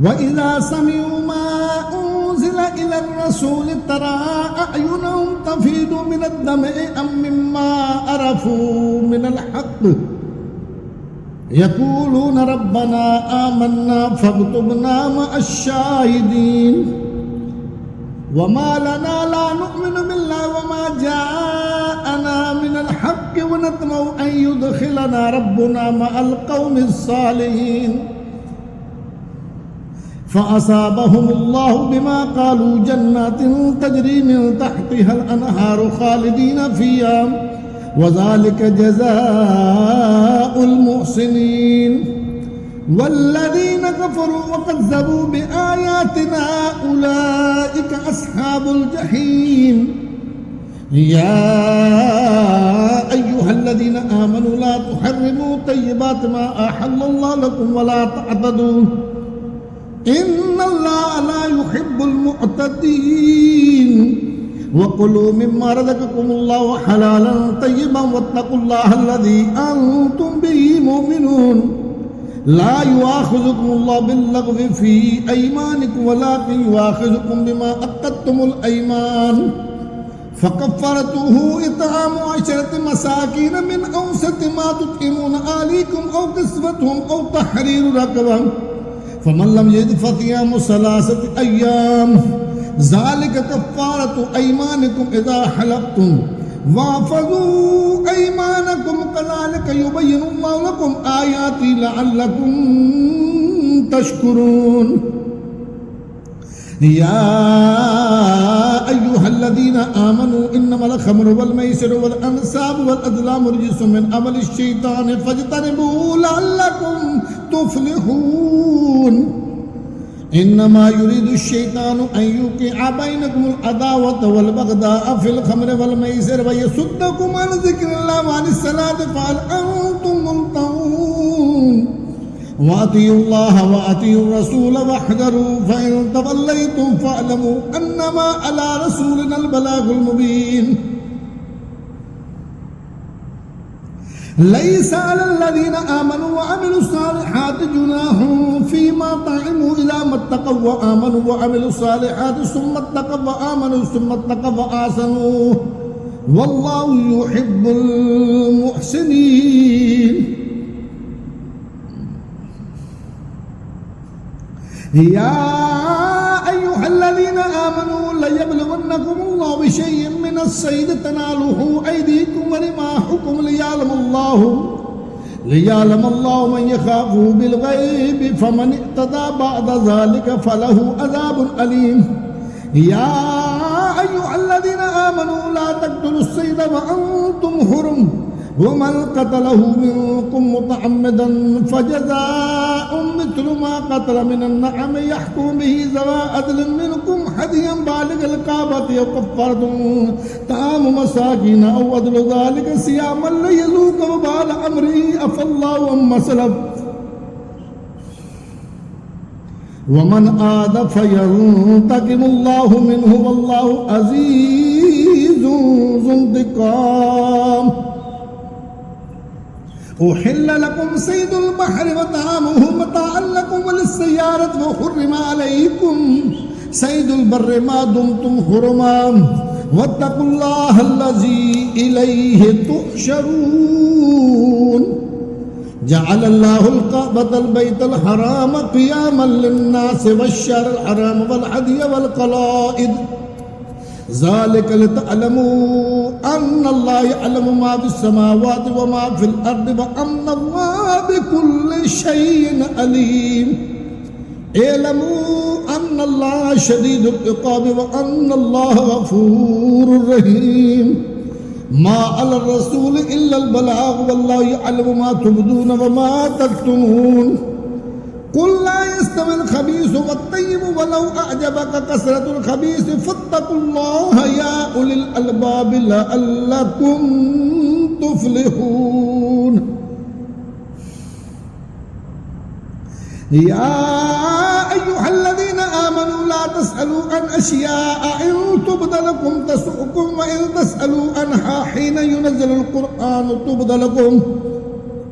وَإِذَا سَمِعُوا مَا أُنزِلَ إِلَى الرَّسُولِ تَرَى أَعْيُنَهُمْ تَفِيضُ مِنَ الدَّمْعِ مِمَّا عَرَفُوا مِنَ الْحَقِّ يَقُولُونَ رَبَّنَا آمَنَّا فَاكْتُبْنَا مَعَ الشَّاهِدِينَ وَمَا لَنَا لَا نُؤْمِنُ بِاللَّهِ وَمَا جَاءَنَا مِنَ الْحَقِّ وَنَطْمَعُ أَن يُدْخِلَنَا رَبُّنَا مَعَ الْقَوْمِ الصَّالِحِينَ فأصابهم الله بما قالوا جنات تجري من تحتها الأنهار خالدين فيها وذلك جزاء المحسنين والذين كفروا وكذبوا بآياتنا أولئك أصحاب الجحيم يا أيها الذين آمنوا لا تحرموا طيبات ما أحل الله لكم ولا تعتدوا إن الله لا يحب المعتدين وكلوا مما رزقكم الله حلالا طيبا واتقوا الله الذي أنتم به مؤمنون لا يؤاخذكم الله باللغو في أيمانكم ولكن يؤاخذكم بما عقدتم الأيمان فكفارته إطعام 10 مساكين من أوسط ما تطعمون أهليكم أو كسوتهم أو تحرير رقبة فمن لم يجد فصيام 3 أيام ذلك كفارة أيمانكم إذا حلفتم واحفظوا أيمانكم كذلك يبين الله لكم آياته لعلكم تشكرون يا أيها الذين آمنوا إنما الخمر والميسر والأنصاب والأزلام رجس من عمل الشيطان فاجتنبوه لعلكم تفلحون إنما يريد الشيطان أن يوقع بينكم العداوة والبغضاء في الخمر والميسر ويصدكم عن ذكر الله وعن الصلاة فهل أنتم منتهون وأطيعوا الله وأطيعوا الرسول واحذروا فإن توليتم فاعلموا أنما على رسولنا البلاغ المبين ليس على الذين آمنوا وعملوا الصالحات جناح فيما طعموا إذا ما اتقوا وآمنوا وعملوا الصالحات ثم اتقوا وآمنوا ثم اتقوا وآحسنوا والله يحب المحسنين يا أيها الذين آمنوا ليبلونكم الله بشيء من الصيد تناله أيديكم ورماحكم ليعلم الله من يخافه بالغيب فمن اعتدى بعد ذلك فله عذاب أليم يا أيها الذين آمنوا لا تقتلوا الصيد وأنتم حرم ومن قتله منكم متعمدا فجزاء مثل ما قتل من النعم يحكم به ذوى عدل منكم هديا بالغ الكعبة أو كفارة طعام مساكين أو عدل ذلك صياما ليذوق وبال أمره عفى الله عما سلف ومن عاد فينتقم الله منه والله عزيز ذو انتقام أحل لكم صيد البحر وطعامه متاعا لكم وللسيارة وحرم عليكم صيد البر ما دمتم حرما واتقوا الله الذي إليه تحشرون جعل الله الكعبة البيت الحرام قياما للناس والشهر الحرام والهدي والقلائد ذلك لتعلموا أن الله يعلم ما في السماوات وما في الأرض وأن الله بكل شيء عليم اعلموا أن الله شديد العقاب وأن الله غفور رحيم ما على الرسول إلا البلاغ والله يعلم ما تبدون وما تكتمون قل لا يستوي الخبيث والطيب ولو أعجبك كثرة الخبيث فاتقوا الله يا أولي الألباب لعلكم تفلحون يا أيها الذين آمنوا لا تسألوا عن أشياء إن تبد لكم تسؤكم وإن تسألوا عنها حين ينزل القرآن تبد لكم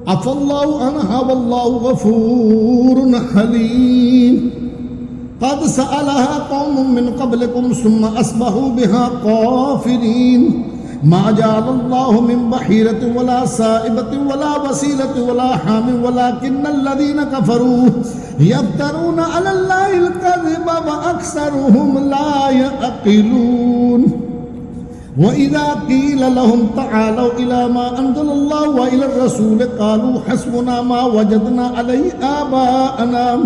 عفى الله عنها والله غفور حليم قد سألها قوم من قبلكم ثم أصبحوا بها كافرين ما جعل الله من بحيرة ولا سائبة ولا وسيلة ولا حام ولكن الذين كفروا يفترون على الله الكذب وأكثرهم لا يعقلون وإذا قيل لهم تعالوا إلى ما أنزل الله وإلى الرسول قالوا حسبنا ما وجدنا عليه آباءنا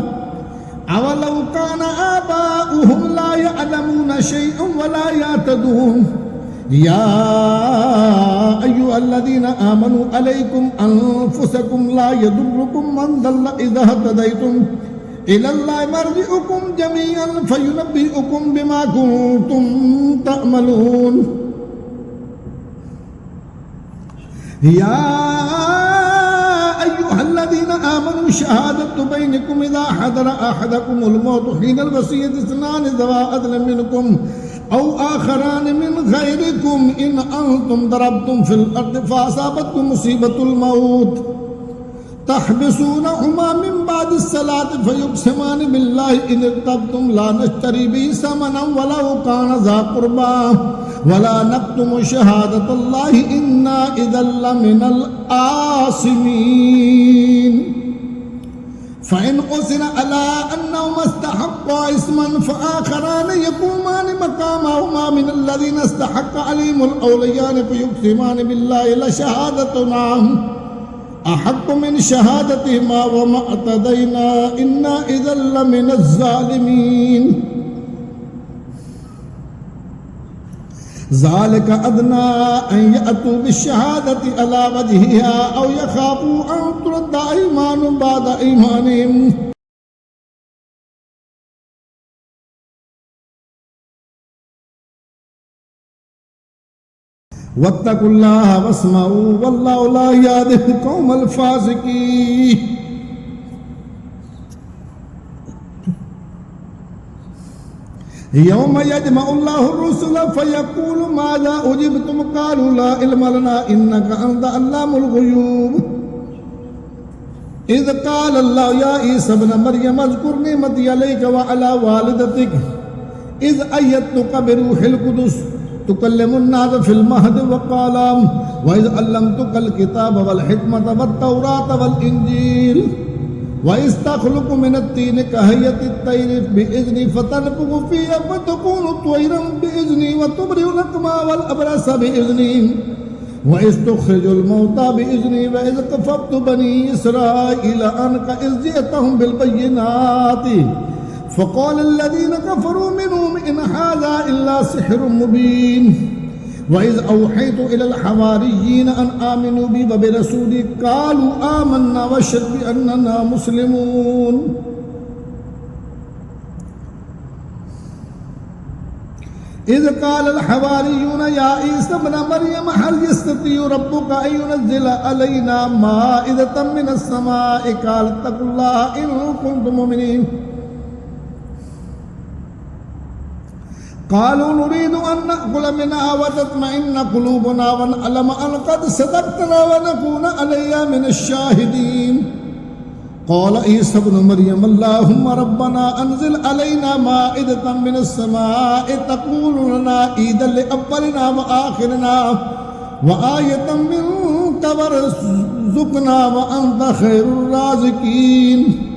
أولو كان آباؤهم لا يعلمون شيئا ولا يهتدون يا أيها الذين آمنوا عليكم أنفسكم لا يضركم من ضل إذا اهتديتم إلى الله مرجعكم جميعا فينبئكم بما كنتم تعملون يا أيها الذين آمنوا شهادة بينكم إذا حضر أحدكم الموت حين الوصية اثنان ذوى عدل منكم أو آخران من غيركم إن أنتم ضربتم في الأرض فأصابتكم مصيبة الموت تحبسونهما من بعد الصلاة فيقسمان بالله إن ارتبتم لا نشتري به ثمنا ولو كان ذا قربى ولا نكتم شهادة الله إنا إذا لمن الآثمين فإن أثر على أنهما استحقا إثما فآخران يقومان مقامهما من الذين استحق عليهم الأوليان فيقسمان بالله لشهادتنا أحق من شهادتهما وما اعتدينا إنا إذا لمن الظالمين ذلك أدنى أن يأتوا بالشهادة على وجهها أو يخافوا أن ترد أيمان بعد أيمانهم واتقوا الله واسمعوا والله لا يهدي القوم الفاسقين يوم يجمع الله الرسل فيقول ماذا أجبتم قالوا لا علم لنا إنك أنت علام الغيوب إذ قال الله يا عيسى ابن مريم اذكر نعمتي عليك وعلى والدتك إذ أيدتك بروح القدس تكلم الناس في المهد وقال وإذ علمتك الكتاب والحكمة والتوراة والإنجيل وإذ تخلق من الطين كهيئة الطير بإذني فتنفخ فيها فتكون طيرا بإذني وتبرئ الأكمى والأبرص بإذني وإذ تخرج الموتى بإذني وإذ كففت بني إسرائيل عنك إذ جئتهم بالبينات فقال الذين كفروا منهم إن هذا إلا سحر مبين وإذ أوحيت إلى الحواريين أن آمنوا بي وبرسولي قالوا آمنا واشهد بأننا مسلمون إذ قال الحواريون يا عيسى ابن مريم هل يستطيع ربك أن ينزل علينا مائدة من السماء قال اتقوا الله إن كنتم مؤمنين قالوا نريد أن نأكل منها وتطمئن قلوبنا ونعلم أن قد صدقتنا ونكون عليها من الشاهدين قال عيسى ابن مريم اللهم ربنا أنزل علينا مائدة من السماء تكون لنا عيدا لأولنا وآخرنا وآية منك وارزقنا وأنت خير الرازقين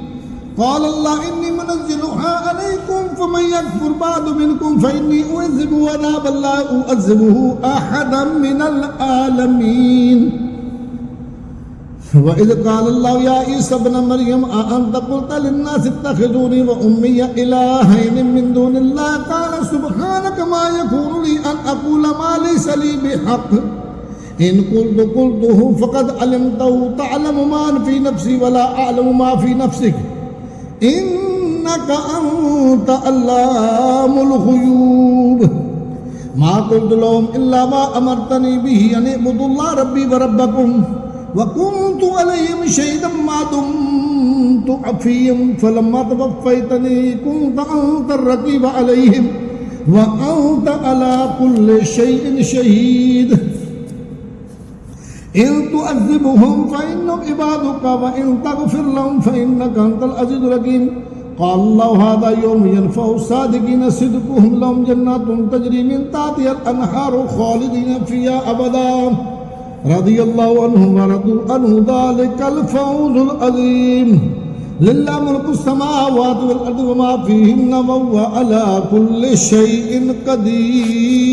قال الله إني منزلها عليكم فمن يكفر بعد منكم فإني أعذبه عذابا لا أعذبه أحدا من العالمين وإذ قال الله يا عيسى ابن مريم أأنت قلت للناس اتخذوني وأمي إلهين من دون الله قال سبحانك ما يكون لي أن أقول ما ليس لي بحق إن قلته فقد علمته تعلم ما في نفسي ولا أعلم ما في نفسك إنك أنت علام الغيوب ما قلت لهم إلا ما أمرتني به أن اعبدوا الله ربي وربكم وكنت عليهم شهيدا ما دمت حفيا فلما توفيتني كنت أنت الرقيب عليهم وأنت على كل شيء شهيد إن تعذبهم فإنهم عبادك وإن تغفر لهم فإنك أنت العزيز الحكيم قال الله هذا يوم ينفع الصادقين صدقهم لهم جنات تجري من تحتها الأنهار خالدين فيها أبدا رضي الله عنهم ورضوا عنه ذلك الفوز العظيم لله ملك السماوات والأرض وما فيهن وهو على كل شيء قدير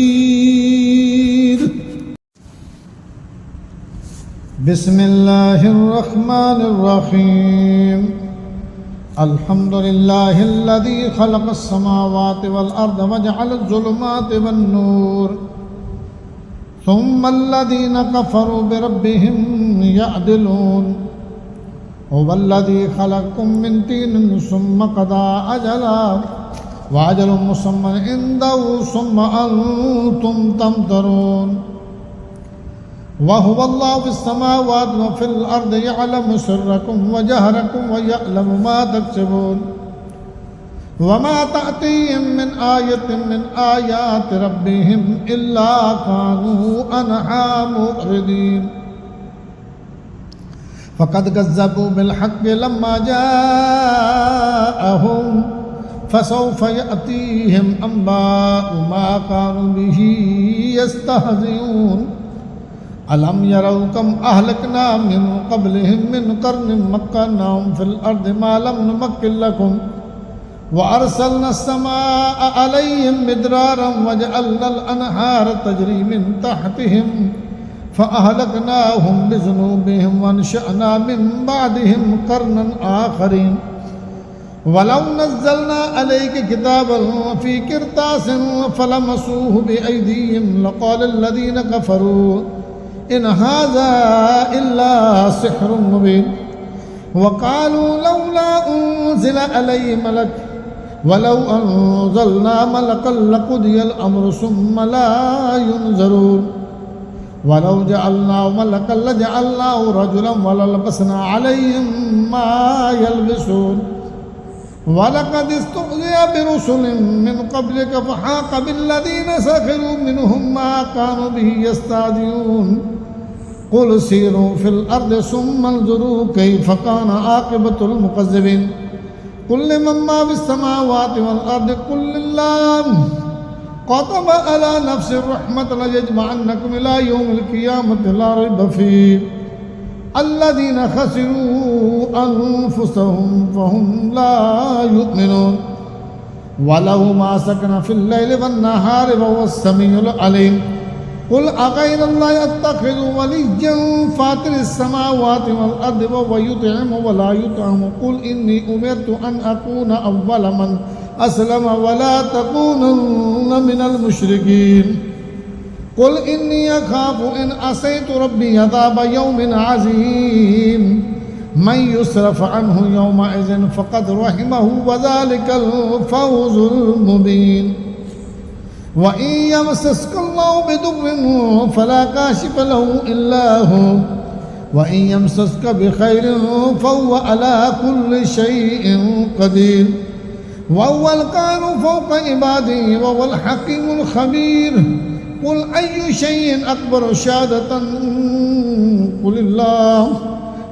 بسم الله الرحمن الرحيم الحمد لله الذي خلق السماوات والأرض وجعل الظلمات والنور ثم الذين كفروا بربهم يعدلون هو الذي خلقكم من طين ثم قضى أجلا وأجل مسمى عنده ثم أنتم تمترون وهو الله في السماوات وفي الأرض يعلم سركم وجهركم ويعلم ما تكسبون وما تأتيهم من آية من آيات ربهم إلا كانوا عنها معرضين فقد كذبوا بالحق لما جاءهم فسوف يأتيهم أنباء ما كانوا به يستهزئون ألم يروا كم أهلكنا من قبلهم من قرن مكناهم في الأرض ما لم نمكن لكم وأرسلنا السماء عليهم مدرارا وجعلنا الأنهار تجري من تحتهم فأهلكناهم بذنوبهم وانشأنا من بعدهم قرنا آخرين ولو نزلنا عليك كتابا في قرطاس فلمسوه بأيديهم لقال الذين كفروا إن هذا إلا سحر مبين وقالوا لولا أنزل عليه ملك ولو أنزلنا ملكا لقضي الأمر ثم لا ينظرون ولو جعلناه ملكا لجعلناه رجلا وللبسنا عليهم ما يلبسون ولقد استهزئ برسل من قبلك فحاق بالذين سخروا منهم ما كانوا به يستهزئون قل سيروا في الأرض ثم انظروا كيف كان عاقبة المكذبين قل لمن ما في السماوات والأرض قل لله كتب على نفس الرحمة ليجمعنكم إلى يوم القيامة لا ريب فيه الذين خسروا أنفسهم فهم لا يؤمنون وله ما سكن في الليل والنهار وهو السميع العليم قل أغير الله أتخذ وليا فاطر السماوات والأرض وهو يطعم ولا يطعم قل إني أمرت أن أكون أول من أسلم ولا تكونن من المشركين قل إني أخاف إن عصيت ربي عذاب يوم عظيم من يصرف عنه يومئذ فقد رحمه وذلك الفوز المبين وإن يمسسك الله بضر فلا كاشف له إلا هو وإن يمسسك بخير فهو على كل شيء قدير وهو القاهر فوق عباده وهو الحكيم الخبير قل أي شيء أكبر شهادة قل الله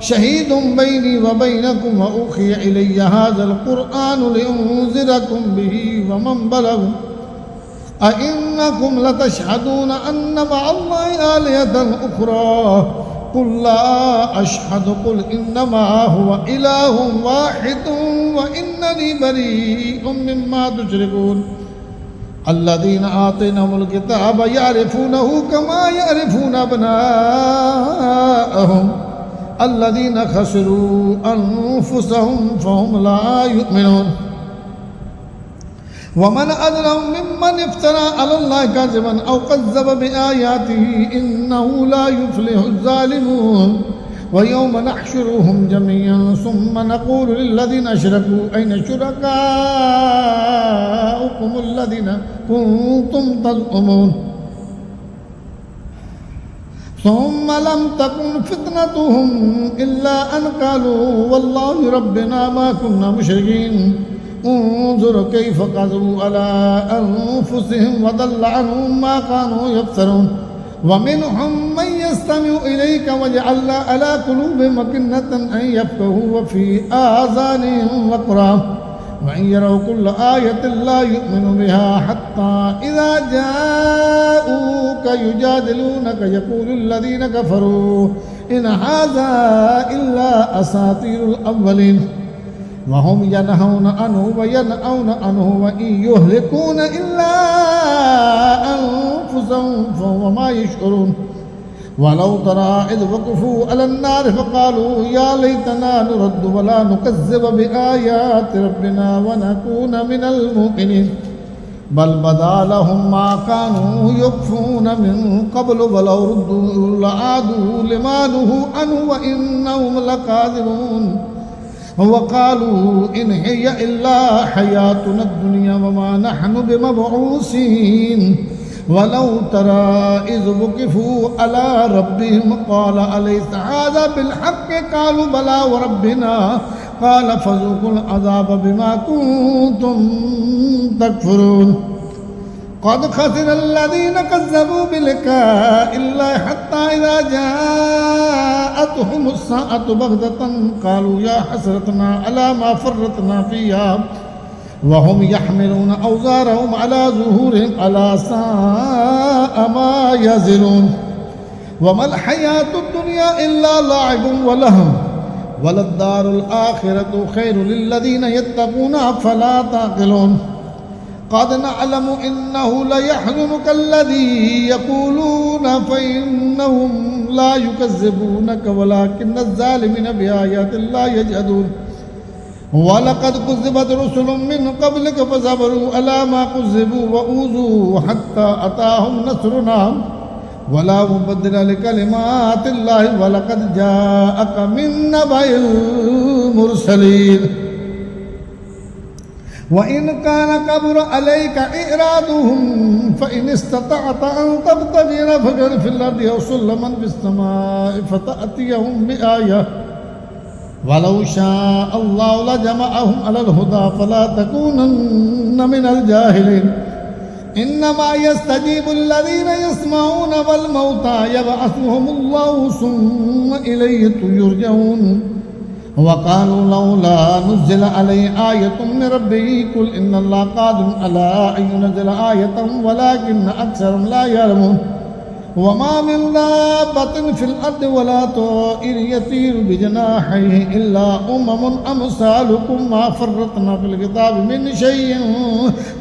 شهيد بيني وبينكم وأوحي إلي هذا القرآن لأنذركم به ومن بلغ أئنكم لتشهدون أن مع الله آلهة أخرى قل لا أشهد قل إنما هو إله واحد وإنني بريء مما تشركون الذين آتيناهم الكتاب يعرفونه كما يعرفون أبناءهم الذين خسروا أنفسهم فهم لا يؤمنون ومن أظلم ممن افترى على الله كذبا أو كذب بآياته إنه لا يفلح الظالمون ويوم نحشرهم جميعا ثم نقول للذين أشركوا أين شركاؤكم الذين كنتم تزعمون ثم لم تكن فتنتهم إلا أن قالوا والله ربنا ما كنا مشركين انظر كيف كذبوا على أنفسهم وضل عنهم ما كانوا يفترون ومنهم من يستمع إليك وجعلنا على قلوبهم أكنة أن يفقهوا وفي آذانهم وقرا وإن يروا كل آية لا يؤمنوا بها حتى إذا جاءوك يجادلونك يقول الذين كفروا إن هذا إلا أساطير الأولين وهم ينهون عنه وينأون عنه وإن يهلكون إلا أنفسهم فما يشعرون ولو ترى إذ وقفوا على النار فقالوا يا ليتنا نرد ولا نكذب بآيات ربنا ونكون من المؤمنين بل بدا لهم ما كانوا يخفون من قبل ولو ردوا لعادوا لما نهوا عنه وإنهم لكاذبون وقالوا إن هي إلا حياتنا الدنيا وما نحن بمبعوثين ولو ترى إذ وقفوا على ربهم قال أليس هذا بالحق قالوا بلى وربنا قال فذوقوا العذاب بما كنتم تكفرون قد خسر الذين كذبوا بلقاء الله حتى إذا جاءتهم الساعة بغتة قالوا يا حسرتنا على ما فرطنا فيها وهم يحملون أوزارهم على ظهورهم ألا ساء ما يزرون وما الحياة الدنيا إلا لعب ولهو وللدار الآخرة خير للذين يتقون فلا تعقلون قد نعلم إنه ليحزنك الذي يقولون فإنهم لا يكذبونك ولكن الظالمين بآيات الله يجحدون ولقد كذبت رسل من قبلك فصبروا على ما كذبوا وأوذوا حتى أتاهم نصرنا ولا مبدل لكلمات الله ولقد جاءك من نبأ المرسلين وإن كان كبر عليك إعراضهم فإن استطعت أن تبتغي نفقا في الأرض أو سلما في السماء فتأتيهم بآية ولو شاء الله لجمعهم على الهدى فلا تكونن من الجاهلين إنما يستجيب الذين يسمعون والموتى يبعثهم الله ثم إليه يرجعون وقالوا لولا نزل عليه آية من ربه قل إن الله قادر على أن ينزل آية ولكن أكثرهم لا يعلمون وما من دابة في الأرض ولا طائر يطير بجناحيه إلا أمثالكم ما فرطنا في الكتاب من شيء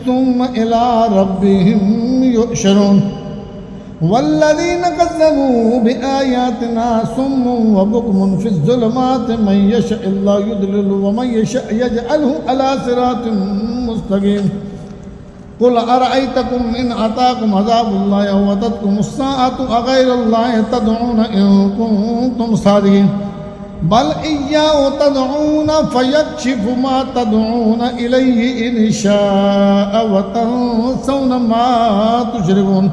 ثم إلى ربهم يحشرون والذين كذبوا بآياتنا صم وبكم في الظلمات من يشاء الله يضلل ومن يشاء يجعله على صراط مستقيم قل أرأيتكم إن أتاكم عذاب الله أو أتتكم الساعة أغير الله تدعون إن كنتم صادقين بل إياه تدعون فيكشف ما تدعون إليه إن شاء وتنسون ما تشركون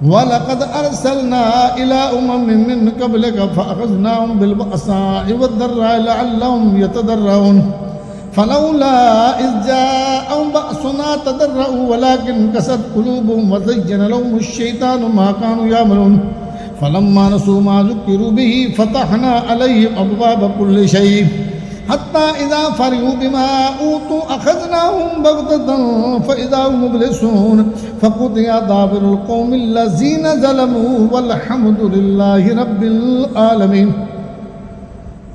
ولقد أرسلنا إلى من قبلك فأخذناهم بالبأساء والضراء لعلهم يتضرعون فلولا إذ جاءهم بأسنا تضرعوا ولكن كست قلوبهم وزين لهم الشيطان ما كانوا يعملون فلما نسوا ما ذكروا به فتحنا عليهم أبواب كل شيء حتى إذا فرحوا بما أوتوا أخذناهم بغتة فإذا هم مبلسون فقضي دابر القوم الذين ظلموا والحمد لله رب العالمين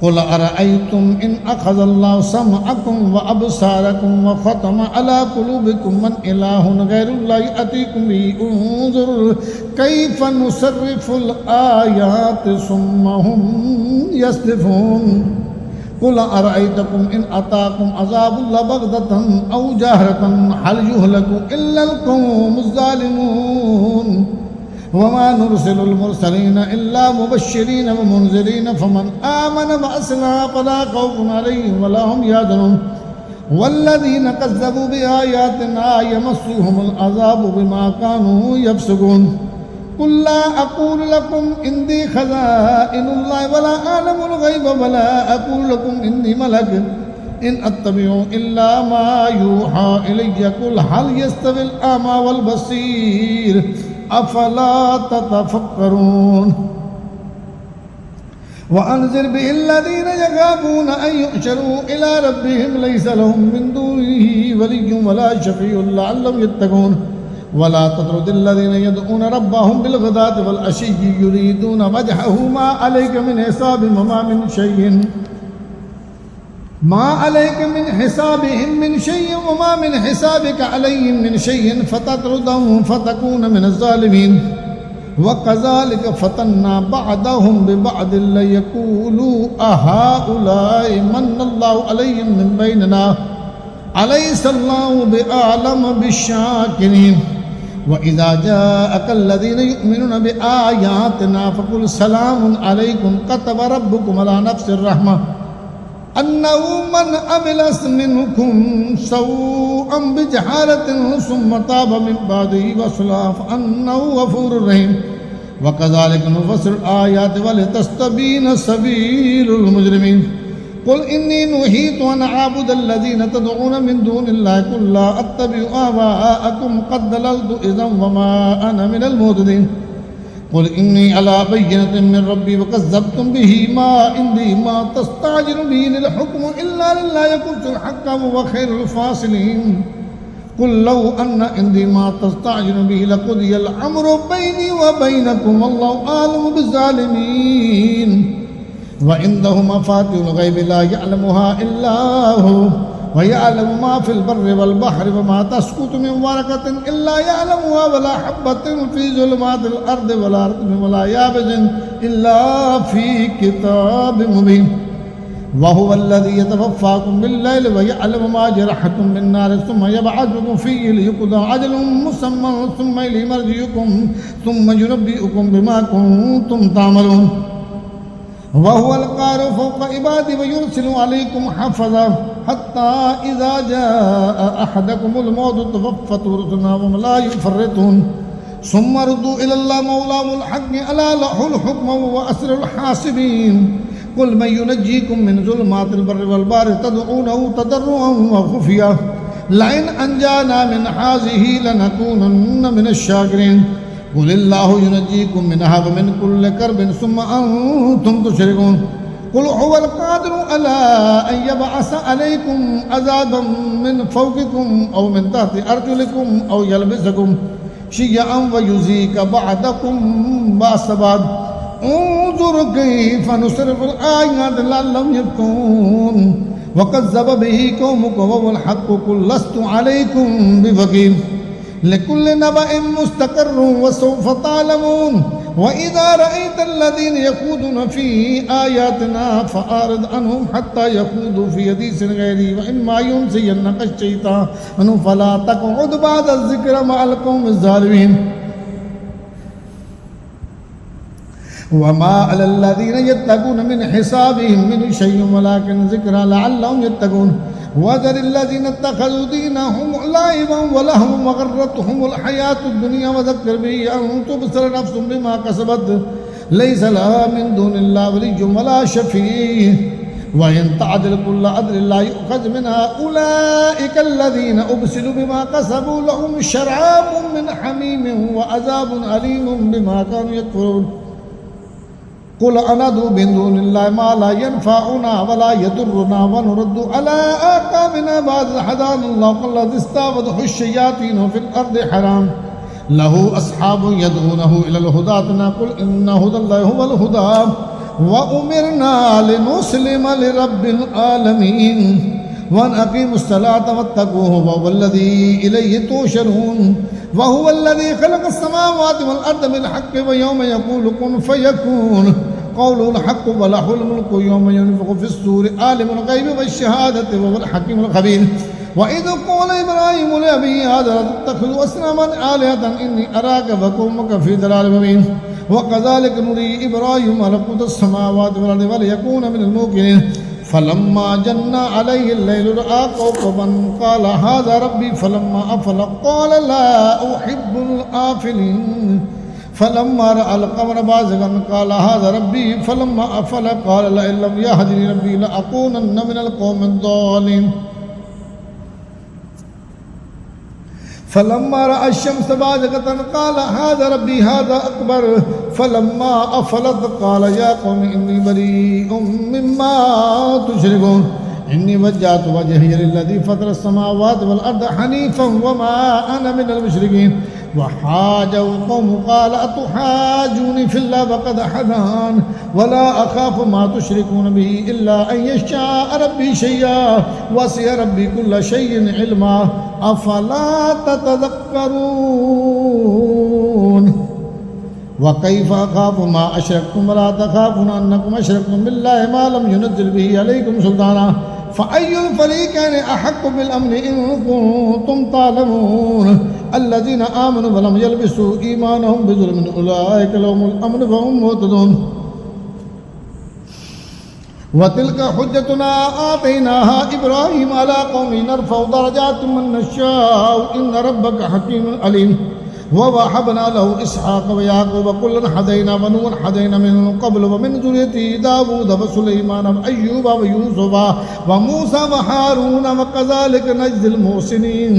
قل أرأيتم إن أخذ الله سمعكم وأبصاركم وختم على قلوبكم من إله غير الله يأتيكم به انظر كيف نصرف الآيات ثم هم يصدفون قل أرأيتكم إن أتاكم عذاب الله بغتة أو جاهرة هل يهلك إلا القوم الظالمون وما نرسل المرسلين إلا مبشرين ومنذرين فمن آمن بأسنا فلا خوف عليهم ولا هم يحزنون والذين كذبوا بآياتنا يمسهم العذاب بما كانوا يفسقون قل لا أقول لكم إني خزائن الله ولا أعلم الغيب ولا أقول لكم إني ملك إن أتبع إلا ما يوحى إلي قل هل يستوي الأعمى والبصير أفلا تتفكرون وأنذر به الذين يخافون أن يحشروا إلى ربهم ليس لهم من دونه ولي ولا شفيع لعلهم يتقون ولا تطرد الذين يدعون ربهم بالغداة والعشي يريدون وجهه ما عليك من حسابهم وما من شيء ما عليك من حسابهم من شيء وما من حسابك عليهم من شيء فتطردهم فتكون من الظالمين وكذلك فتنا بعضهم ببعض ليقولوا أهؤلاء من الله عليهم من بيننا أليس الله بأعلم بالشاكرين وإذا جاءك الذين يؤمنون بآياتنا فقل سلام عليكم كتب ربكم على نفس الرحمة أنه من عمل منكم سوءا بجهالة ثم تاب من بعده وأصلح فأنه غفور رحيم وكذلك نفصل الآيات ولتستبين سبيل المجرمين قل إني نهيت أن أعبد الذين تدعون من دون الله قل لا أتبع آباءكم قد ضللت إذا وما أنا من المهتدين قل إني على بينة من ربي وكذبتم به ما عندي ما تستعجل به للحكم إلا لله يقول الحق وهو خير الفاصلين قل لو أن عندي ما تستعجل به لقضي الأمر بيني وبينكم والله أعلم بالظالمين وعنده مفاتيح الغيب لا يعلمها إلا هو ويعلم ما في البر والبحر وما تسقط من ورقة إلا يعلمها ولا حبة في ظلمات الأرض ولا رطب ولا يابس إلا في كتاب مبين وهو الذي يتوفاكم بالليل ويعلم ما جرحتم بالنار ثم يبعثكم فيه ليقضى أجل مسمى ثم إليه مرجعكم ثم ينبئكم بما كنتم تعملون وهو القاهر فوق عباده ويرسل عليكم حفظا حتى إذا جاء أحدكم الموت توفته رسلنا وهم لا يفرطون ثم ردوا إلى الله مولاهم الحق ألا له الحكم وهو أسرع الحاسبين قل من ينجيكم من ظلمات البر والبحر تدعونه تضرعا وخفيا لئن أنجانا من هذه لنكونن من الشاكرين قل الله ينجيكم منها ومن كل كرب ثم أنتم تشركون قل هو القادر على أن يبعث عليكم عذابا من فوقكم أو من تحت أرجلكم أو يلبسكم شيعا ويذيق بعضكم بأس بعض انظر كيف نصرف الآيات لعلهم يتقون وكذب به قومك وهو الحق قل لست عليكم بوكيل لكل نبأ مستقر وسوف تعلمون وإذا رأيت الذين يخوضون في آياتنا فأعرض عنهم حتى يخوضوا في حديث غيره وإما ينسينك الشيطان فلا تقعد بعد الذكر مع القوم الظالمين وما على الذين يتقون من حسابهم من شيء ولكن ذكرى لعلهم يتقون وذر الذين اتخذوا دينهم لعبا ولهوا وغرتهم الحياة الدنيا وذكر به أن تبصر نفس بما كسبت ليس لها من دون الله ولي ولا شفيع وإن تعدل كل عدل لا يؤخذ منها أولئك الذين أبسلوا بما كسبوا لهم شراب من حميم وعذاب أليم بما كانوا يكفرون قل أندعو من دون الله ما لا ينفعنا ولا يضرنا ونرد على آقابنا بعد هدانا الله الذي استعبده الشياطين في الأرض حرام له أصحاب يدعونه إلى الهدى قل إن هدى الله هو الهدى وأمرنا لنسلم لرب العالمين وأن أقيموا الصلاة واتقوه وهو الذي إليه تحشرون وهو الذي خلق السماوات والأرض بالحق ويوم يقول كن فيكون قوله الحق وله الملك يوم ينفخ في الصور عالم الغيب والشهادة وهو الحكيم الخبير وإذ قال إبراهيم لأبيه هذا تتخذ أصناما آلهة إني أراك وقومك في ضلال مبين وكذلك نري إبراهيم ملكوت السماوات والأرض وليكون من الموقنين فلما جن عليه الليل رأى كوكبا قال هذا ربي فلما أفل قال لا أحب الآفلين فلما رأى القمر بازغا قال هذا ربي فلما أفل قال لئن لم يهدني ربي لأكونن من القوم الضالين फलम्मा रअा अश-शम्स बाज़िग़तन क़ाल हाज़ा रब्बी हाज़ा अकबर फलम्मा अफ़लत क़ाल या क़ौम इन्नी बरीउम मिम्मा तुशरिकून इन्नी वज्जहतु वजहिय लिल्लज़ी फ़तरा अस-समावाति वल अर्ज़ हनीफ़न वमा अना मिनल मुशरिकीन वहाजहु क़ौमुहु क़ाल अतुहाज्जूनी फ़िल्लाहि वक़द हदान वला अख़ाफ़ु मा तुशरिकून बिही इल्ला अन यशाअ रब्बी शय'अन वसिअ रब्बी कुल्ल शय'इन इल्मा अफ़ला ततज़क्करून वकैफ़ अख़ाफ़ु मा अशरक्तुम वला तख़ाफ़ून अन्नकुम अशरक्तुम बिल्लाहि मा लम युनज़्ज़िल बिही अलैकुम सुल्ताना फ़अय्युल फ़रीक़ैनि अहक़्क़ु बिल अम्नि इन कुन्तुम तालमून अल्लज़ीना आमनू वलम यल्बिसू ईमानहुम बिज़ुल्मिन उलाइका लहुमुल अम्नु वहुम मुहतदून वतिल्क हुज्जतुना आतैनाहा इब्राहीम अला क़ौमिही नरफ़उ दरजातिम मन नशाअ इन्न रब्बक हकीमुन अलीम ववहबना लहु इसहाक़ व याक़ूब कुल्लन हदैना व नूहन हदैना मिन क़ब्ल व मिन ज़ुर्रिय्यतिही दाऊद व सुलैमान व अय्यूब व यूसुफ व मूसा व हारून व कज़ालिक नजज़िल मुहसिनीन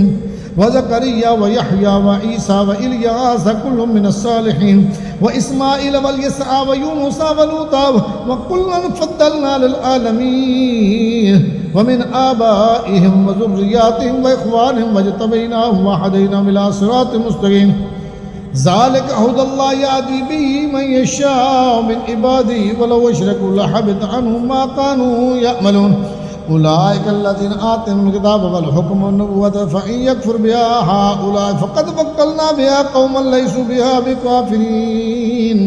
व ज़करिया व यहया व ईसा व इल्यास कुल्लुम मिनस सालिहीन व इस्माईल व यसअ व यूनुस व लूता व कुल्लन फ़द्दलना अलल आलमीन व मिन आबाइहिम व ज़ुर्रिय्यातिहिम व इख़्वानिहिम वज्तबैनाहुम व हदैनाहुम इला सिरातिम मुस्तक़ीम ज़ालिक हुदल्लाहि यहदी बिही मन यशाअ मिन इबादिही व लौ अशरकू लहबिता अन्हुम मा कानू यअमलून उलाइका अल्लज़ीना आतैनाहुमुल किताब वल हुक्म वन नबुव्वत फ़इन यकफ़ुर बिहा हाउलाइ फ़क़द वक्कलना बिहा क़ौमन लैसू बिहा बिकाफ़िरीन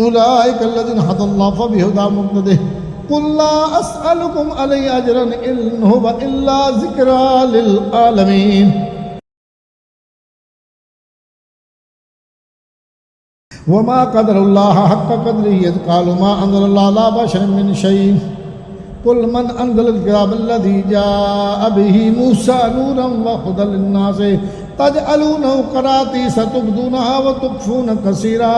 उलाइका अल्लज़ीना हदल्लाहु फ़बिहुदाहु मुक़्तदिह क़ुल ला अस्अलुकुम अलैहि अजरन इन हुवा इल्ला ज़िक्रा लिल आलमीन वमा क़दरुल्लाह हक़्क़ क़द्रिही इज़ क़ालू मा अनज़लल्लाहु अला बशरिन मिन शैइन कुल मन अनज़लल किताब अल्लज़ी जाअ बिही मूसा नूरन व हुदल लिन्नास तजअलूनहु क़रातीस तुब्दूनहा व तुख़फ़ून कसीरा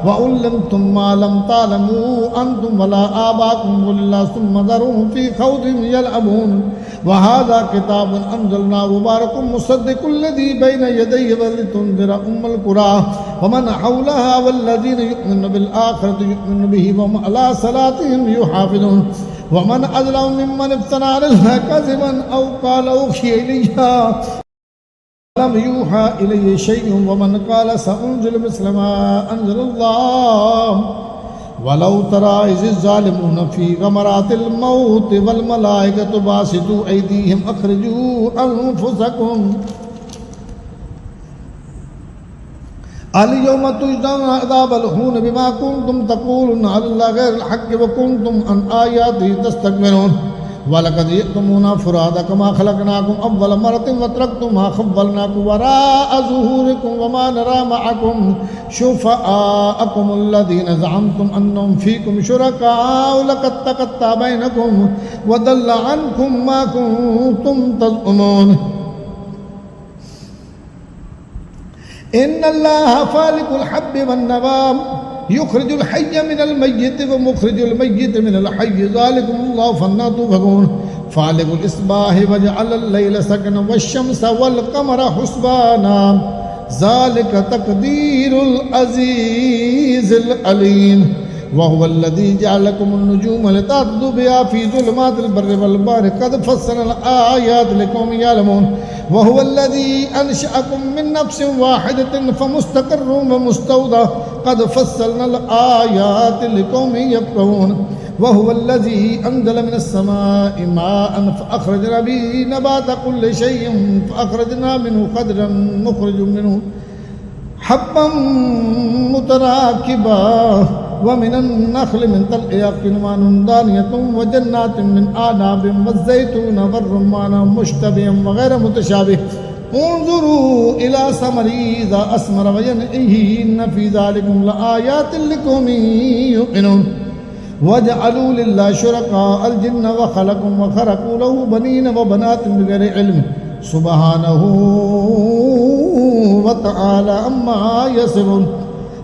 व उल्लिमतुम मा लम तालमू अंतुम वला आबाकुम क़ुलिल्लाह सुम्मा ज़रूहुम फ़ी ख़ौदिहिम यलअबून व हाज़ा किताबुन अनज़लनाहु मुबारकुम मुसद्दिक़ुल लज़ी बैन यदैहि व लितुनज़िरा उम्मल क़ुरा व मन हौलहा वल्लज़ीना युमिनूना बिल आख़िरति युमिनूना बिही व हुम अला सलातिहिम युहाफ़िज़ून व मन अज़लमु मिम्मन इफ़्तरा अलैहि कज़िबन औ क़ाल उहिय इलैया लम यूहा इलैहि शै'उन व मन क़ाल सअुनज़िलु मिस्ल मा अनज़लल्लाह वलौ तरा इज़ ज़ालिमून फ़ी ग़मरातिल मौत वल मलाइकतु बासितू ऐदीहिम अख़रिजू अनफुसकुम अल-यौम तुजज़ौना अज़ाबल हून बिमा कुन्तुम तक़ूलूना अलल्लाहि ग़ैरल हक़्क़ि व कुन्तुम अन आयातिही तस्तकबिरून वलक़द जि'तुमूना फ़ुरादा कमा ख़लक़नाकुम अव्वल मररतिन व तरक्तुम मा ख़व्वलनाकुम वराअ ज़ुहूरिकुम व मा नरा मअकुम शुफ़आअकुम अल्लज़ीना ज़अमतुम अन्नहुम फ़ीकुम शुरकाअ लक़द तक़त्तअ बैनकुम व दल्ल अन्कुम मा कुन्तुम तज़अमून इन्नल्लाह फ़ालिक़ुल हब्बि वन नवा युख़रिजुल हय्य मिनल मय्यिति व मुख़रिजुल मय्यित मिनल हय्यि ज़ालिकुमुल्लाहु फन्ना तुफ़क़ून फ़ालिक़ुल इस्बाहि वजअलल लैला सकना वश्शम्स वल क़मरा हुस्बाना ज़ालिका तक़दीरुल अज़ीज़िल अलीम वहुवल्लज़ी जअलकुमुन नुजूम लितहतदू बिहा फ़ी ज़ुलुमातिल बर्रि वल बहरि क़द फ़स्सलनल आयाति लिक़ौमिन यअलमून वहुवल्लज़ी अंशअकुम मिन नफ़्सिन वाहिदतिन फ़मुस्तक़र्रुन व मुस्तौदा क़द फ़स्सलनल आयाति लिक़ौमिन यफ़क़हून वहुवल्लज़ी अंज़ल मिनस समाइ माअन फ़अख़रजना बिही नबाता कुल्लि शैइन फ़अख़रजना मिन्हु ख़दरन नुख़रिजु मिन्हु हब्बन मुतराकिबा ومن النخل من طلعها قنوان دانية وجنات من أعناب والزيتون والرمان مشتبها وغير متشابه انظروا إلى ثمره إذا أثمر وينعه إن في ذلكم لآيات لقوم يؤمنون وجعلوا لله شركاء الجن وخلقهم وخرقوا له بنين وبنات بغير علم سبحانه وتعالى عما يصفون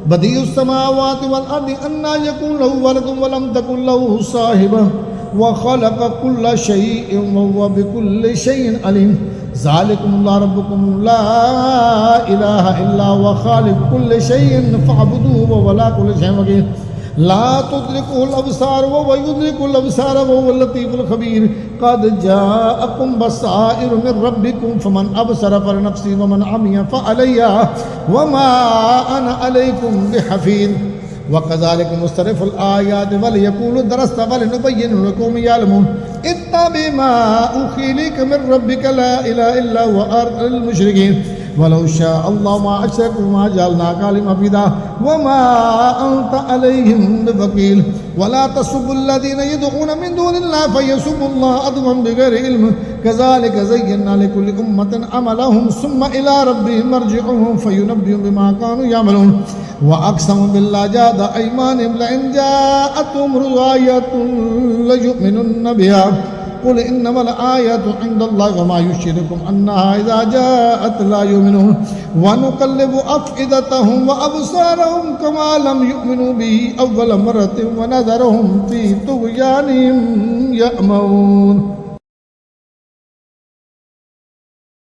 بديع السماوات والأرض أنى يكون له ولد ولم تكن له صاحبة وخلق كل شيء وهو بكل شيء عليم ذلكم الله ربكم لا إله إلا هو خالق كل شيء فاعبدوه ولا كل شيء وكيل لا تدركه الأبصار وهو يدرك الأبصار وهو اللطيف الخبير قد جاءكم بصائر من ربكم فمن أبصر فلنفسه ومن عمي فعليها وما أنا عليكم بحفيظ وكذلك نصرف الآيات وليقولوا درست ولنبين لكم يعلمون اتبع ما أوحي إليك من ربك لا إله إلا هو أرحم المشركين ولو شاء الله ما أشركوا ما جعلناك عليهم حفيظا وما أنت عليهم بوكيل ولا تسبوا الذين يدعون من دون الله فيسبوا الله عدوا بغير علم كذلك زينا لكل أمة عملهم ثم إلى ربهم مرجعهم فينبئهم بما كانوا يعملون وأقسموا بالله جهد أيمانهم لئن جاءتهم آية ليؤمنن بها قل إنما الآيات عند الله وما يشركم أنها إذا جاءت لا يؤمنون ونقلب أفئدتهم وأبصارهم كما لم يؤمنوا به أول مرة ونذرهم في طغيانهم يأمهون